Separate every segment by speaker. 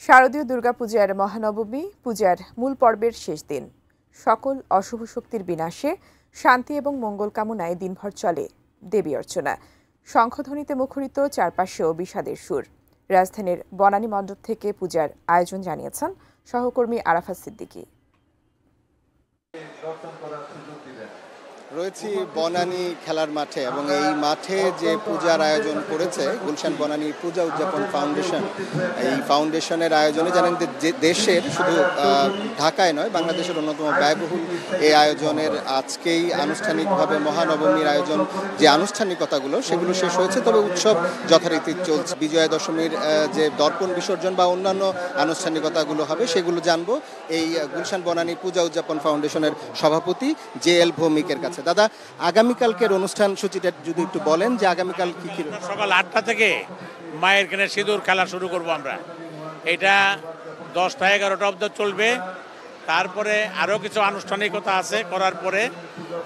Speaker 1: শারদীয় দুর্গাপূজার মহানবমী পূজার মূল পর্বের শেষ দিন। সকল অশুভ শক্তির বিনাশে শান্তি এবং মঙ্গল কামনায় দিনভর চলে দেবী অর্চনা। শঙ্খধ্বনিতে মুখরিত চারপাশেও বিষাদের সুর। রাজধানীর বনানী মণ্ডপ থেকে পূজার আয়োজন জানিয়েছেন সহকর্মী আরাফাত সিদ্দিকী।
Speaker 2: রয়েছি বনানী খেলার মাঠে এবং এই মাঠে যে পূজার আয়োজন করেছে গুলশান বনানী পূজা উদযাপন ফাউন্ডেশন। এই ফাউন্ডেশনের আয়োজনে জানেন যে দেশের শুধু ঢাকায় নয় বাংলাদেশের অন্যতম ব্যয়বহুল এই আয়োজনের আজকেই আনুষ্ঠানিকভাবে মহানবমীর আয়োজন যে আনুষ্ঠানিকতাগুলো সেগুলো শেষ হয়েছে, তবে উৎসব যথারীতি চলছে। বিজয়া দশমীর যে দর্পণ বিসর্জন বা অন্যান্য আনুষ্ঠানিকতাগুলো হবে সেগুলো জানবো এই গুলশান বনানী পূজা উদযাপন ফাউন্ডেশনের সভাপতি জে.এল. ভৌমিকের কাছে। দাদা, আগামীকালকের অনুষ্ঠান সূচিটা যদি একটু বলেন যে আগামীকাল কি কি?
Speaker 3: সকাল 8টা থেকে মায়ের কেনে সিঁদুর খেলা শুরু করব আমরা। এটা 10টা 11টা অবধি চলবে। তারপরে আরও কিছু আনুষ্ঠানিকতা আছে, করার পরে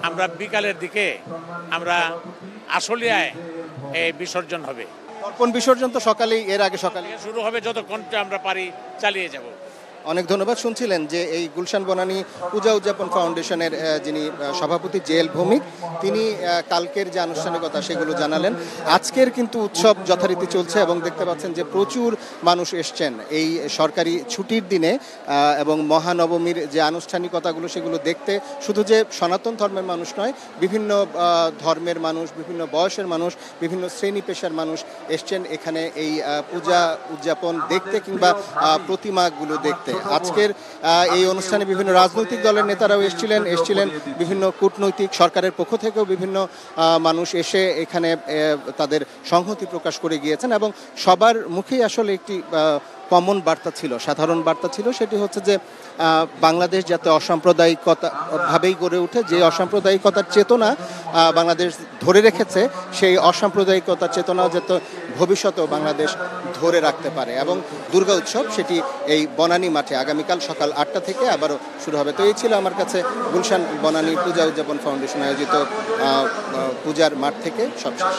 Speaker 3: আমরা বিকালের দিকে আমরা আশুলিয়ায় এই বিসর্জন হবে।
Speaker 2: দর্পণ বিসর্জন তো সকালেই, এর আগে সকালে
Speaker 3: শুরু হবে, যতক্ষণ আমরা পারি চালিয়ে যাব।
Speaker 2: অনেক ধন্যবাদ। শুনছিলেন যে এই গুলশান বনানী পূজা উদযাপন ফাউন্ডেশনের যিনি সভাপতি জে.এল. ভৌমিক, তিনি কালকের যে আনুষ্ঠানিকতা সেগুলো জানালেন। আজকের কিন্তু উৎসব যথারীতি চলছে এবং দেখতে পাচ্ছেন যে প্রচুর মানুষ এসছেন এই সরকারি ছুটির দিনে এবং মহানবমীর যে আনুষ্ঠানিকতাগুলো সেগুলো দেখতে। শুধু যে সনাতন ধর্মের মানুষ নয়, বিভিন্ন ধর্মের মানুষ, বিভিন্ন বয়সের মানুষ, বিভিন্ন শ্রেণী পেশার মানুষ এসছেন এখানে এই পূজা উদযাপন দেখতে কিংবা প্রতিমাগুলো দেখতে। আজকের এই অনুষ্ঠানে বিভিন্ন রাজনৈতিক দলের নেতারাও এসছিলেন বিভিন্ন কূটনৈতিক সরকারের পক্ষ থেকেও বিভিন্ন মানুষ এসে এখানে তাদের সংহতি প্রকাশ করে গিয়েছেন এবং সবার মুখেই আসলে একটি কমন বার্তা ছিল, সাধারণ বার্তা ছিল। সেটি হচ্ছে যে বাংলাদেশ যাতে অসাম্প্রদায়িকতা ভাবেই গড়ে ওঠে, যে অসাম্প্রদায়িকতার চেতনা বাংলাদেশ ধরে রেখেছে সেই অসাম্প্রদায়িকতার চেতনাও যাতে ভবিষ্যতেও বাংলাদেশ ধরে রাখতে পারে। এবং দুর্গা উৎসব সেটি এই বনানী মাঠে আগামীকাল সকাল 8টা থেকে আবারও শুরু হবে। তো এই ছিল আমার কাছে গুলশান বনানী পূজা উদযাপন ফাউন্ডেশন আয়োজিত পূজার মাঠ থেকে সবশেষ।